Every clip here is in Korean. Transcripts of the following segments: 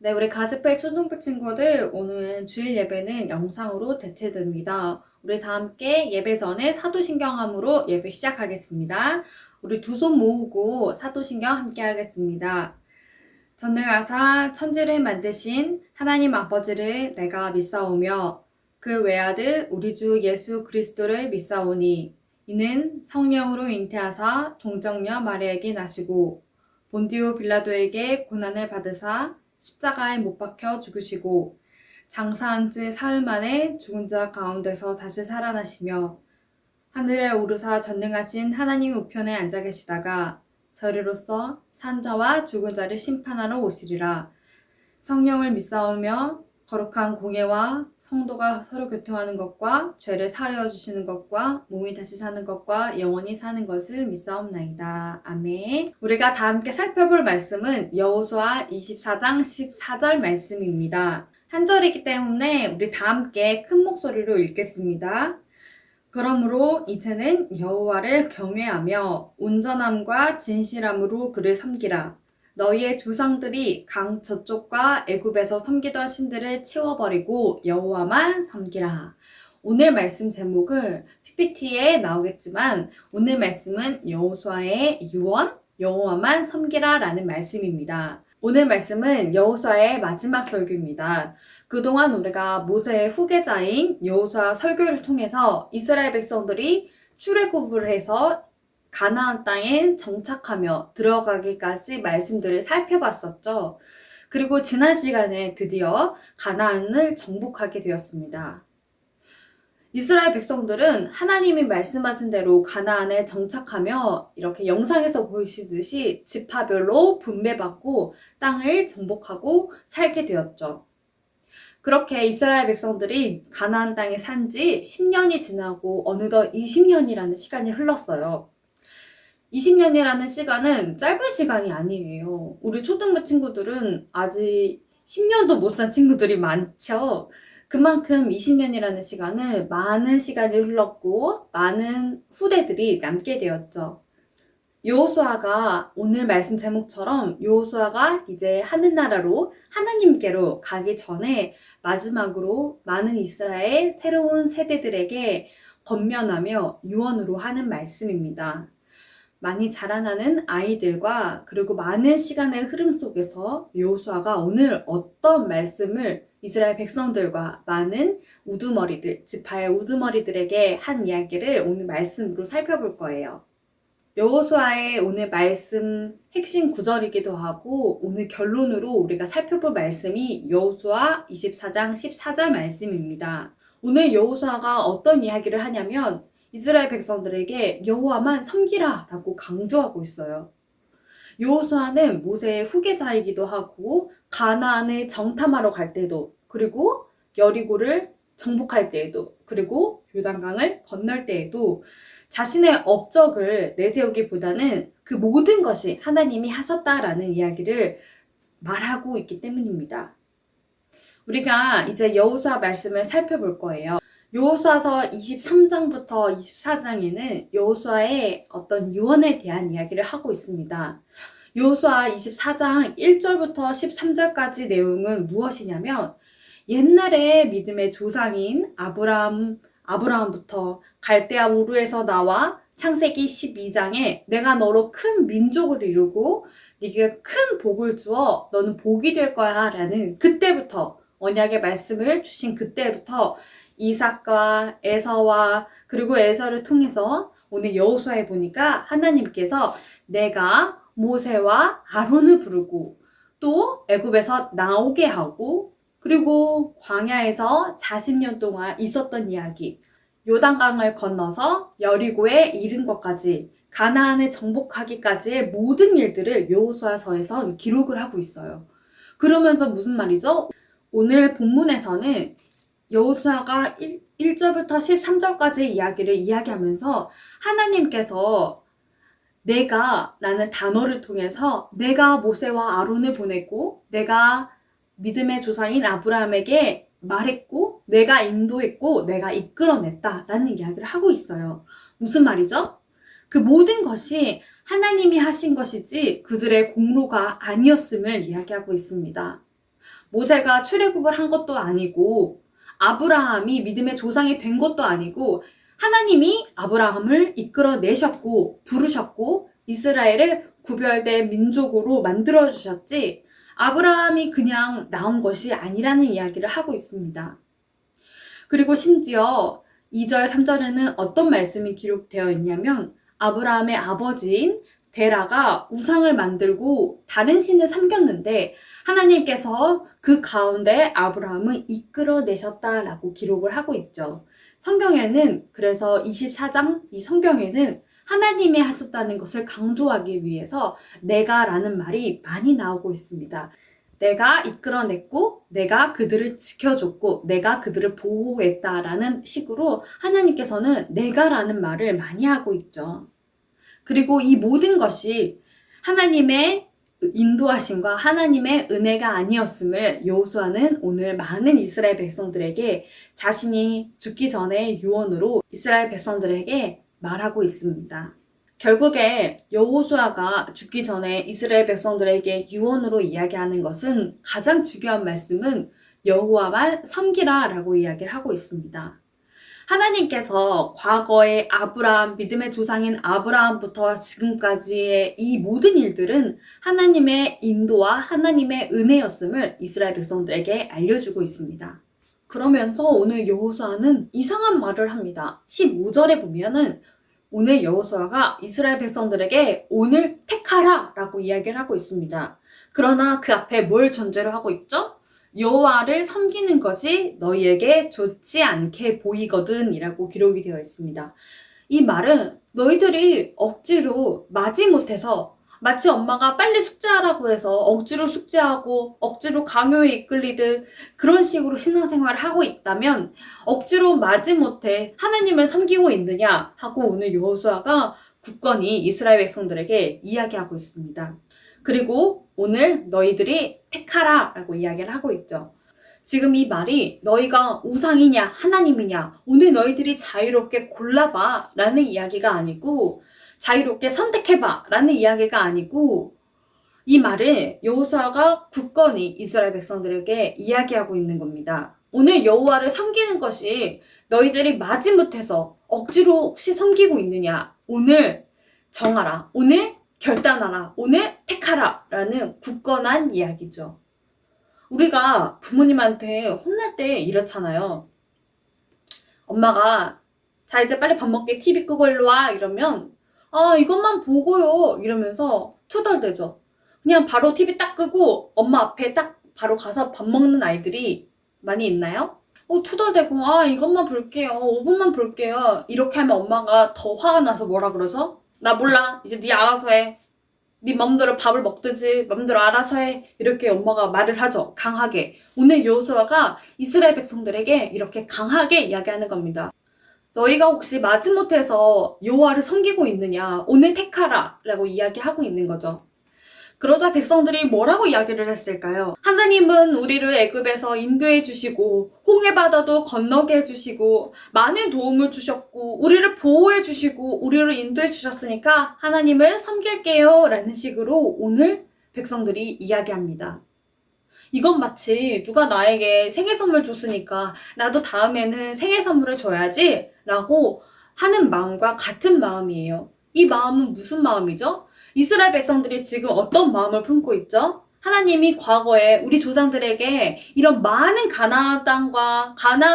네, 우리 가스펠 초등부 친구들, 오늘 주일 예배는 영상으로 대체됩니다. 우리 다 함께 예배 전에 사도신경함으로 예배 시작하겠습니다. 우리 두 손 모으고 사도신경 함께 하겠습니다. 전능하사 천지를 만드신 하나님 아버지를 내가 믿사오며 그 외아들 우리 주 예수 그리스도를 믿사오니 이는 성령으로 잉태하사 동정녀 마리아에게 나시고 본디오 빌라도에게 고난을 받으사 십자가에 못 박혀 죽으시고 장사한 지 사흘 만에 죽은 자 가운데서 다시 살아나시며 하늘에 오르사 전능하신 하나님 우편에 앉아 계시다가 저리로서 산 자와 죽은 자를 심판하러 오시리라. 성령을 믿사오며 거룩한 공예와 성도가 서로 교통하는 것과 죄를 사하여 주시는 것과 몸이 다시 사는 것과 영원히 사는 것을 믿사옵나이다. 아멘. 우리가 다 함께 살펴볼 말씀은 여호수아 24장 14절 말씀입니다. 한 절이기 때문에 우리 다 함께 큰 목소리로 읽겠습니다. 그러므로 이제는 여호와를 경외하며 온전함과 진실함으로 그를 섬기라. 너희의 조상들이 강 저쪽과 애굽에서 섬기던 신들을 치워버리고 여호와만 섬기라. 오늘 말씀 제목은 PPT에 나오겠지만 오늘 말씀은 여호수아의 유언, 여호와만 섬기라 라는 말씀입니다. 오늘 말씀은 여호수아의 마지막 설교입니다. 그동안 우리가 모세의 후계자인 여호수아 설교를 통해서 이스라엘 백성들이 출애굽을 해서 가나안 땅에 정착하며 들어가기까지 말씀들을 살펴봤었죠. 그리고 지난 시간에 드디어 가나안을 정복하게 되었습니다. 이스라엘 백성들은 하나님이 말씀하신 대로 가나안에 정착하며 이렇게 영상에서 보이시듯이 지파별로 분배받고 땅을 정복하고 살게 되었죠. 그렇게 이스라엘 백성들이 가나안 땅에 산 지 10년이 지나고 어느덧 20년이라는 시간이 흘렀어요. 20년이라는 시간은 짧은 시간이 아니에요. 우리 초등부 친구들은 아직 10년도 못 산 친구들이 많죠. 그만큼 20년이라는 시간은 많은 시간이 흘렀고 많은 후대들이 남게 되었죠. 여호수아가 오늘 말씀 제목처럼 여호수아가 이제 하늘나라로 하나님께로 가기 전에 마지막으로 많은 이스라엘 새로운 세대들에게 권면하며 유언으로 하는 말씀입니다. 많이 자라나는 아이들과 그리고 많은 시간의 흐름 속에서 여호수아가 오늘 어떤 말씀을 이스라엘 백성들과 많은 우두머리들, 지파의 우두머리들에게 한 이야기를 오늘 말씀으로 살펴볼 거예요. 여호수아의 오늘 말씀 핵심 구절이기도 하고 오늘 결론으로 우리가 살펴볼 말씀이 여호수아 24장 14절 말씀입니다. 오늘 여호수아가 어떤 이야기를 하냐면 이스라엘 백성들에게 여호와만 섬기라 라고 강조하고 있어요. 여호수아는 모세의 후계자이기도 하고 가나안을 정탐하러 갈 때도 그리고 여리고를 정복할 때에도 그리고 요단강을 건널 때에도 자신의 업적을 내세우기보다는 그 모든 것이 하나님이 하셨다라는 이야기를 말하고 있기 때문입니다. 우리가 이제 여호수아 말씀을 살펴볼 거예요. 여호수아서 23장부터 24장에는 여호수아의 어떤 유언에 대한 이야기를 하고 있습니다. 여호수아 24장 1절부터 13절까지 내용은 무엇이냐면 옛날에 믿음의 조상인 아브라함부터 갈대아 우르에서 나와 창세기 12장에 내가 너로 큰 민족을 이루고 네가 큰 복을 주어 너는 복이 될 거야 라는 그때부터 언약의 말씀을 주신 그때부터 이삭과 에서와 그리고 에서를 통해서 오늘 여호수아에 보니까 하나님께서 내가 모세와 아론을 부르고 또 애굽에서 나오게 하고 그리고 광야에서 40년 동안 있었던 이야기 요단강을 건너서 여리고에 이른 것까지 가나안을 정복하기까지의 모든 일들을 여호수아서에서 기록을 하고 있어요. 그러면서 무슨 말이죠? 오늘 본문에서는 여호수아가 1절부터 13절까지 이야기를 이야기하면서 하나님께서 내가 라는 단어를 통해서 내가 모세와 아론을 보냈고 내가 믿음의 조상인 아브라함에게 말했고 내가 인도했고 내가 이끌어냈다 라는 이야기를 하고 있어요. 무슨 말이죠? 그 모든 것이 하나님이 하신 것이지 그들의 공로가 아니었음을 이야기하고 있습니다. 모세가 출애굽을 한 것도 아니고 아브라함이 믿음의 조상이 된 것도 아니고 하나님이 아브라함을 이끌어내셨고 부르셨고 이스라엘을 구별된 민족으로 만들어주셨지 아브라함이 그냥 나온 것이 아니라는 이야기를 하고 있습니다. 그리고 심지어 2절, 3절에는 어떤 말씀이 기록되어 있냐면 아브라함의 아버지인 데라가 우상을 만들고 다른 신을 섬겼는데 하나님께서 그 가운데 아브라함을 이끌어내셨다라고 기록을 하고 있죠. 성경에는 그래서 24장 이 성경에는 하나님이 하셨다는 것을 강조하기 위해서 내가라는 말이 많이 나오고 있습니다. 내가 이끌어냈고 내가 그들을 지켜줬고 내가 그들을 보호했다라는 식으로 하나님께서는 내가라는 말을 많이 하고 있죠. 그리고 이 모든 것이 하나님의 인도하심과 하나님의 은혜가 아니었음을 여호수아는 오늘 많은 이스라엘 백성들에게 자신이 죽기 전에 유언으로 이스라엘 백성들에게 말하고 있습니다. 결국에 여호수아가 죽기 전에 이스라엘 백성들에게 유언으로 이야기하는 것은 가장 중요한 말씀은 여호와만 섬기라 라고 이야기를 하고 있습니다. 하나님께서 과거의 아브라함, 믿음의 조상인 아브라함부터 지금까지의 이 모든 일들은 하나님의 인도와 하나님의 은혜였음을 이스라엘 백성들에게 알려주고 있습니다. 그러면서 오늘 여호수아는 이상한 말을 합니다. 15절에 보면은 오늘 여호수아가 이스라엘 백성들에게 오늘 택하라 라고 이야기를 하고 있습니다. 그러나 그 앞에 뭘 전제로 하고 있죠? 여호와를 섬기는 것이 너희에게 좋지 않게 보이거든 이라고 기록이 되어 있습니다. 이 말은 너희들이 억지로 마지못해서 마치 엄마가 빨리 숙제하라고 해서 억지로 숙제하고 억지로 강요에 이끌리듯 그런 식으로 신앙생활을 하고 있다면 억지로 마지못해 하나님을 섬기고 있느냐 하고 오늘 여호수아가 굳건히 이스라엘 백성들에게 이야기하고 있습니다. 그리고 오늘 너희들이 택하라 라고 이야기를 하고 있죠. 지금 이 말이 너희가 우상이냐 하나님이냐 오늘 너희들이 자유롭게 골라봐 라는 이야기가 아니고 자유롭게 선택해봐 라는 이야기가 아니고 이 말을 여호수아가 굳건히 이스라엘 백성들에게 이야기하고 있는 겁니다. 오늘 여호와를 섬기는 것이 너희들이 마지못해서 억지로 혹시 섬기고 있느냐 오늘 정하라 오늘 결단하라 오늘 택하라 라는 굳건한 이야기죠. 우리가 부모님한테 혼날 때 이렇잖아요. 엄마가 자 이제 빨리 밥 먹게 TV 끄고 일로 와 이러면 아 이것만 보고요 이러면서 투덜대죠. 그냥 바로 TV 딱 끄고 엄마 앞에 딱 바로 가서 밥 먹는 아이들이 많이 있나요? 투덜대고 아 이것만 볼게요 5분만 볼게요 이렇게 하면 엄마가 더 화가 나서 뭐라 그러죠? 나 몰라 이제 네 알아서 해 네 맘대로 밥을 먹든지 맘대로 알아서 해 이렇게 엄마가 말을 하죠. 강하게. 오늘 여호수아가 이스라엘 백성들에게 이렇게 강하게 이야기하는 겁니다. 너희가 혹시 마지못해서 여호와를 섬기고 있느냐 오늘 택하라 라고 이야기하고 있는 거죠. 그러자 백성들이 뭐라고 이야기를 했을까요? 하나님은 우리를 애굽에서 인도해 주시고 홍해바다도 건너게 해주시고 많은 도움을 주셨고 우리를 보호해 주시고 우리를 인도해 주셨으니까 하나님을 섬길게요 라는 식으로 오늘 백성들이 이야기합니다. 이건 마치 누가 나에게 생일 선물 줬으니까 나도 다음에는 생일 선물을 줘야지 라고 하는 마음과 같은 마음이에요. 이 마음은 무슨 마음이죠? 이스라엘 백성들이 지금 어떤 마음을 품고 있죠? 하나님이 과거에 우리 조상들에게 이런 많은 가나안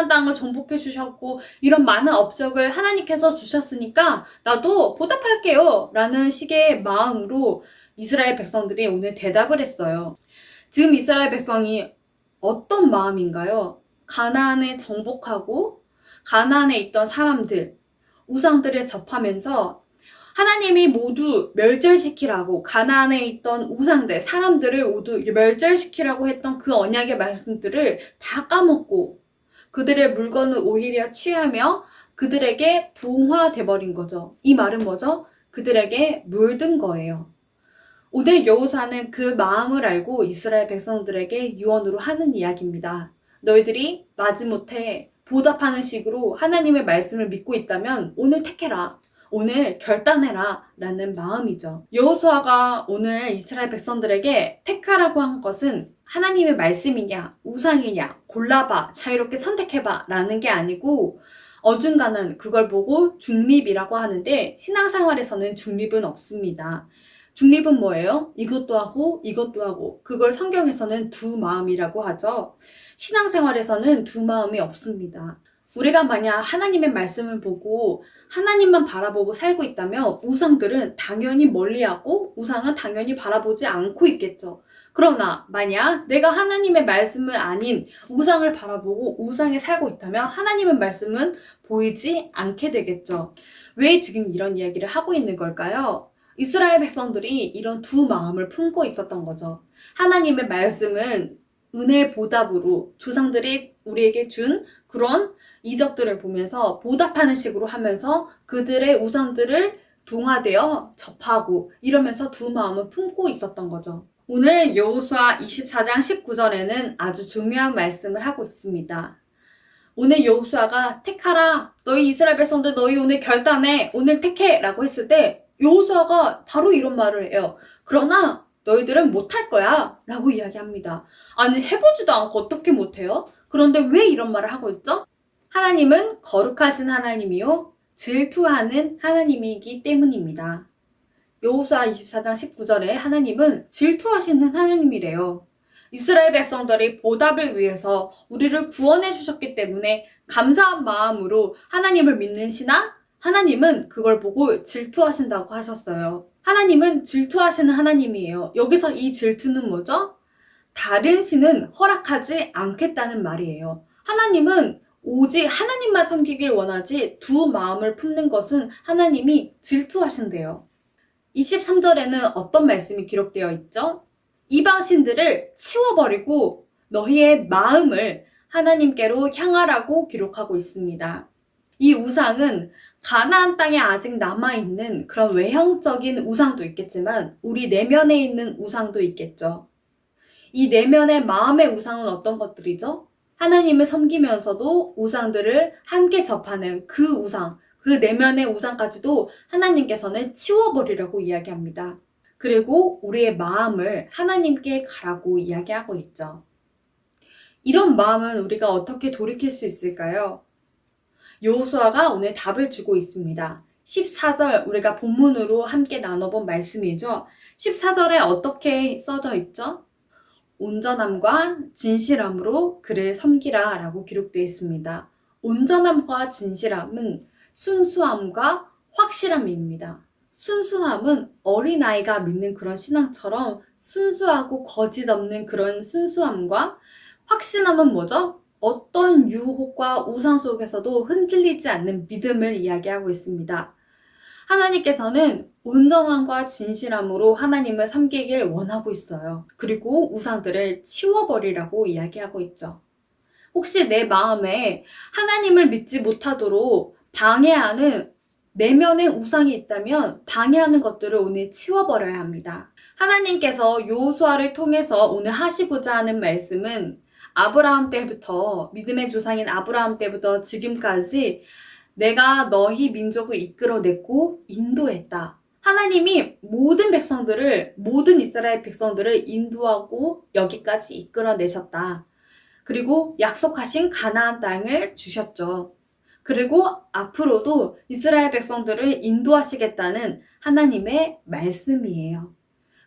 땅을 정복해 주셨고 이런 많은 업적을 하나님께서 주셨으니까 나도 보답할게요 라는 식의 마음으로 이스라엘 백성들이 오늘 대답을 했어요. 지금 이스라엘 백성이 어떤 마음인가요? 가나안을 정복하고 가나안에 있던 사람들, 우상들을 접하면서 하나님이 모두 멸절시키라고 가나안에 있던 우상들, 사람들을 모두 멸절시키라고 했던 그 언약의 말씀들을 다 까먹고 그들의 물건을 오히려 취하며 그들에게 동화돼 버린 거죠. 이 말은 뭐죠? 그들에게 물든 거예요. 오늘 여호수아는 그 마음을 알고 이스라엘 백성들에게 유언으로 하는 이야기입니다. 너희들이 마지못해 보답하는 식으로 하나님의 말씀을 믿고 있다면 오늘 택해라. 오늘 결단해라 라는 마음이죠. 여호수아가 오늘 이스라엘 백성들에게 택하라고 한 것은 하나님의 말씀이냐 우상이냐 골라봐 자유롭게 선택해봐 라는 게 아니고 어중간한 그걸 보고 중립이라고 하는데 신앙생활에서는 중립은 없습니다. 중립은 뭐예요? 이것도 하고 이것도 하고 그걸 성경에서는 두 마음이라고 하죠. 신앙생활에서는 두 마음이 없습니다. 우리가 만약 하나님의 말씀을 보고 하나님만 바라보고 살고 있다면 우상들은 당연히 멀리하고 우상은 당연히 바라보지 않고 있겠죠. 그러나 만약 내가 하나님의 말씀을 아닌 우상을 바라보고 우상에 살고 있다면 하나님의 말씀은 보이지 않게 되겠죠. 왜 지금 이런 이야기를 하고 있는 걸까요? 이스라엘 백성들이 이런 두 마음을 품고 있었던 거죠. 하나님의 말씀은 은혜의 보답으로 조상들이 우리에게 준 그런 이적들을 보면서 보답하는 식으로 하면서 그들의 우상들을 동화되어 접하고 이러면서 두 마음을 품고 있었던 거죠. 오늘 여호수아 24장 19절에는 아주 중요한 말씀을 하고 있습니다. 오늘 여호수아가 택하라 너희 이스라엘 백성들 너희 오늘 결단해 오늘 택해 라고 했을 때 여호수아가 바로 이런 말을 해요. 그러나 너희들은 못할 거야 라고 이야기합니다. 아니 해보지도 않고 어떻게 못해요? 그런데 왜 이런 말을 하고 있죠? 하나님은 거룩하신 하나님이요 질투하는 하나님이기 때문입니다. 여호수아 24장 19절에 하나님은 질투하시는 하나님이래요. 이스라엘 백성들이 보답을 위해서 우리를 구원해 주셨기 때문에 감사한 마음으로 하나님을 믿는 신앙, 하나님은 그걸 보고 질투하신다고 하셨어요. 하나님은 질투하시는 하나님이에요. 여기서 이 질투는 뭐죠? 다른 신은 허락하지 않겠다는 말이에요. 하나님은 오직 하나님만 섬기길 원하지 두 마음을 품는 것은 하나님이 질투하신대요. 23절에는 어떤 말씀이 기록되어 있죠? 이방신들을 치워버리고 너희의 마음을 하나님께로 향하라고 기록하고 있습니다. 이 우상은 가나안 땅에 아직 남아있는 그런 외형적인 우상도 있겠지만 우리 내면에 있는 우상도 있겠죠. 이 내면의 마음의 우상은 어떤 것들이죠? 하나님을 섬기면서도 우상들을 함께 접하는 그 우상, 그 내면의 우상까지도 하나님께서는 치워버리라고 이야기합니다. 그리고 우리의 마음을 하나님께 가라고 이야기하고 있죠. 이런 마음은 우리가 어떻게 돌이킬 수 있을까요? 여호수아가 오늘 답을 주고 있습니다. 14절 우리가 본문으로 함께 나눠본 말씀이죠. 14절에 어떻게 써져 있죠? 온전함과 진실함으로 그를 섬기라 라고 기록되어 있습니다. 온전함과 진실함은 순수함과 확실함입니다. 순수함은 어린아이가 믿는 그런 신앙처럼 순수하고 거짓 없는 그런 순수함과 확신함은 뭐죠? 어떤 유혹과 우상 속에서도 흔들리지 않는 믿음을 이야기하고 있습니다. 하나님께서는 온전함과 진실함으로 하나님을 섬기길 원하고 있어요. 그리고 우상들을 치워버리라고 이야기하고 있죠. 혹시 내 마음에 하나님을 믿지 못하도록 방해하는 내면의 우상이 있다면 방해하는 것들을 오늘 치워버려야 합니다. 하나님께서 여호수아를 통해서 오늘 하시고자 하는 말씀은 아브라함 때부터 믿음의 조상인 아브라함 때부터 지금까지 내가 너희 민족을 이끌어냈고 인도했다. 하나님이 모든 백성들을 모든 이스라엘 백성들을 인도하고 여기까지 이끌어내셨다. 그리고 약속하신 가나안 땅을 주셨죠. 그리고 앞으로도 이스라엘 백성들을 인도하시겠다는 하나님의 말씀이에요.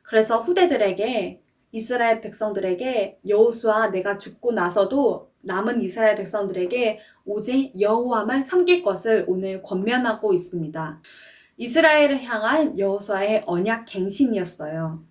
그래서 후대들에게 이스라엘 백성들에게 여호수아 내가 죽고 나서도 남은 이스라엘 백성들에게 오직 여호와만 섬길 것을 오늘 권면하고 있습니다. 이스라엘을 향한 여호수아의 언약 갱신이었어요.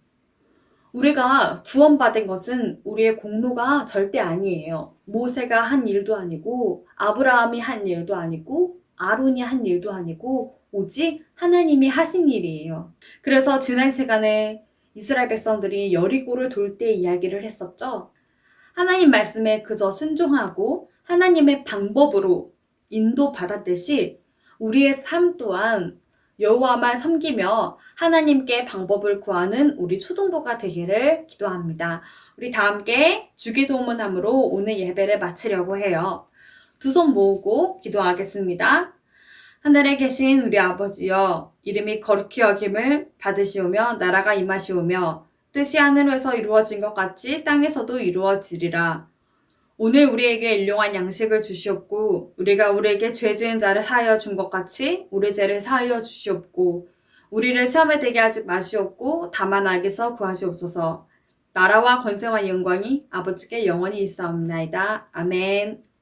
우리가 구원받은 것은 우리의 공로가 절대 아니에요. 모세가 한 일도 아니고 아브라함이 한 일도 아니고 아론이 한 일도 아니고 오직 하나님이 하신 일이에요. 그래서 지난 시간에 이스라엘 백성들이 여리고를 돌 때 이야기를 했었죠. 하나님 말씀에 그저 순종하고 하나님의 방법으로 인도받았듯이 우리의 삶 또한 여호와만 섬기며 하나님께 방법을 구하는 우리 초등부가 되기를 기도합니다. 우리 다 함께 주기도문함으로 오늘 예배를 마치려고 해요. 두 손 모으고 기도하겠습니다. 하늘에 계신 우리 아버지여, 이름이 거룩히 여김을 받으시오며 나라가 임하시오며 뜻이 하늘에서 이루어진 것 같이 땅에서도 이루어지리라. 오늘 우리에게 일용할 양식을 주시옵고 우리가 우리에게 죄 지은 자를 사하여 준 것 같이 우리 죄를 사하여 주시옵고 우리를 시험에 들게 하지 마시옵고 다만 악에서 구하시옵소서. 나라와 권세와 영광이 아버지께 영원히 있사옵나이다. 아멘.